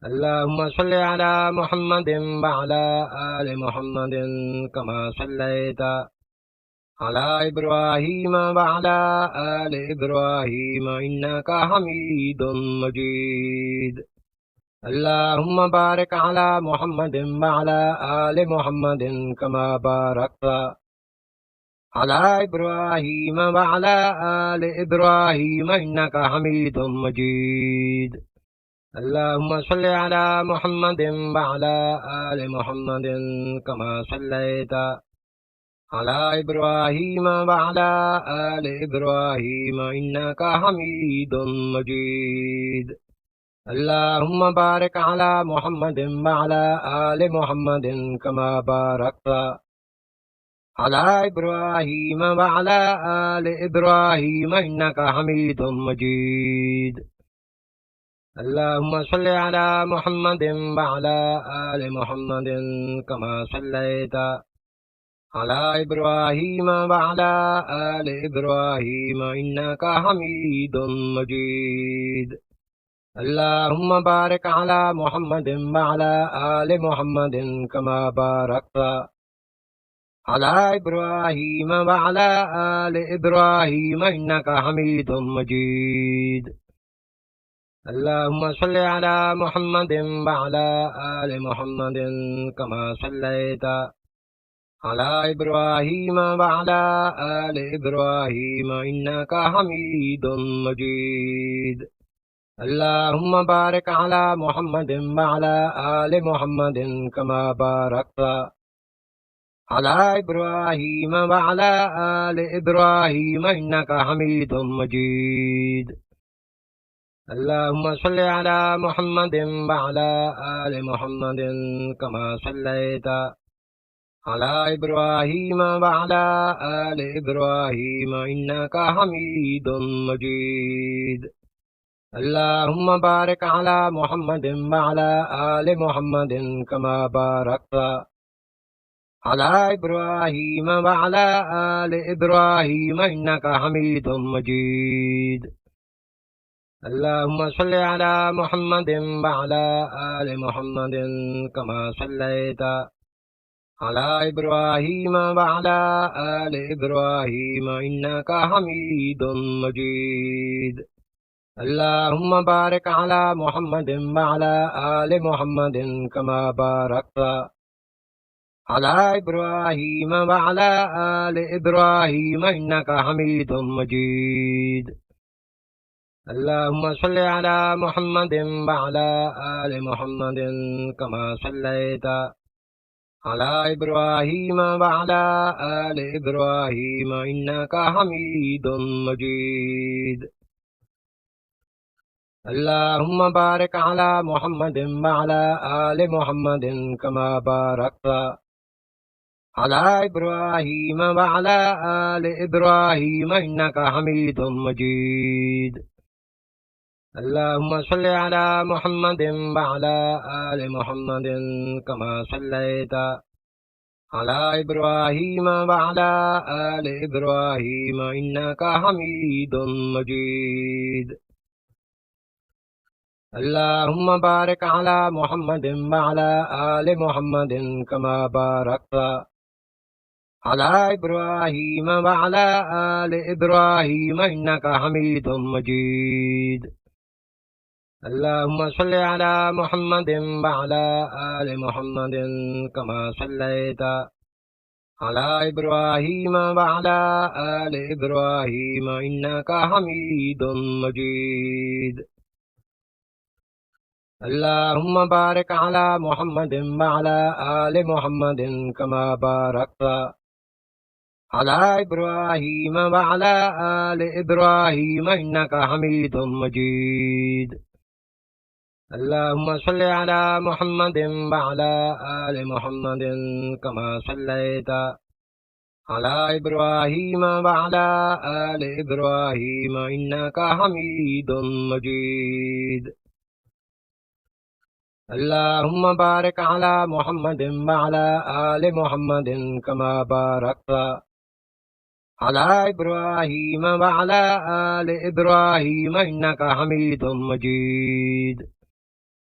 اللهم صل على محمد وعلى آل محمد كما صليت على إبراهيم وعلى آل إبراهيم إنك حميد مجيد. اللهم بارك على محمد وعلى آل محمد كما باركت على إبراهيم وعلى آل إبراهيم إنك حميد مجيد. اللهم صل على محمد وعلى آل محمد كما صليت على إبراهيم وعلى آل إبراهيم إنك حميد مجيد. اللهم بارك على محمد وعلى آل محمد كما باركت على إبراهيم وعلى آل إبراهيم إنك حميد مجيد. اللهم صل على محمد وعلى آل محمد كما صليت على إبراهيم وعلى آل إبراهيم إنك حميد مجيد. اللهم بارك على محمد وعلى آل محمد كما باركت على إبراهيم وعلى آل إبراهيم إنك حميد مجيد. اللهم صل على محمد وعلى آل محمد كما صليت على إبراهيم وعلى آل إبراهيم إنك حميد مجيد. اللهم بارك على محمد وعلى آل محمد كما باركت على إبراهيم وعلى آل إبراهيم إنك حميد مجيد. اللهم صل على محمد وعلى آل محمد كما صليت على إبراهيم وعلى آل إبراهيم إنك حميد مجيد. اللهم بارك على محمد وعلى آل محمد كما باركت على إبراهيم وعلى آل إبراهيم إنك حميد مجيد. اللهم صل على محمد وعلى آل محمد كما صليت على إبراهيم وعلى آل إبراهيم إنك حميد مجيد. اللهم بارك على محمد وعلى آل محمد كما باركت على إبراهيم وعلى آل إبراهيم إنك حميد مجيد. اللهم صل على محمد وعلى آل محمد كما صليت على إبراهيم وعلى آل إبراهيم إنك حميد مجيد. اللهم بارك على محمد وعلى آل محمد كما باركت على إبراهيم وعلى آل إبراهيم إنك حميد مجيد. اللهم صل على محمد وعلى آل محمد كما صليت على إبراهيم وعلى آل إبراهيم إنك حميد مجيد. اللهم بارك على محمد وعلى آل محمد كما باركت على إبراهيم وعلى آل إبراهيم إنك حميد مجيد. اللهم صل على محمد وعلى آل محمد كما صليت على إبراهيم وعلى آل إبراهيم إنك حميد مجيد. اللهم بارك على محمد وعلى آل محمد كما باركت على إبراهيم وعلى آل إبراهيم إنك حميد مجيد. اللهم صل على محمد وعلى آل محمد كما صليت على إبراهيم وعلى آل إبراهيم إنك حميد مجيد. اللهم بارك على محمد وعلى آل محمد كما باركت على إبراهيم وعلى آل إبراهيم إنك حميد مجيد.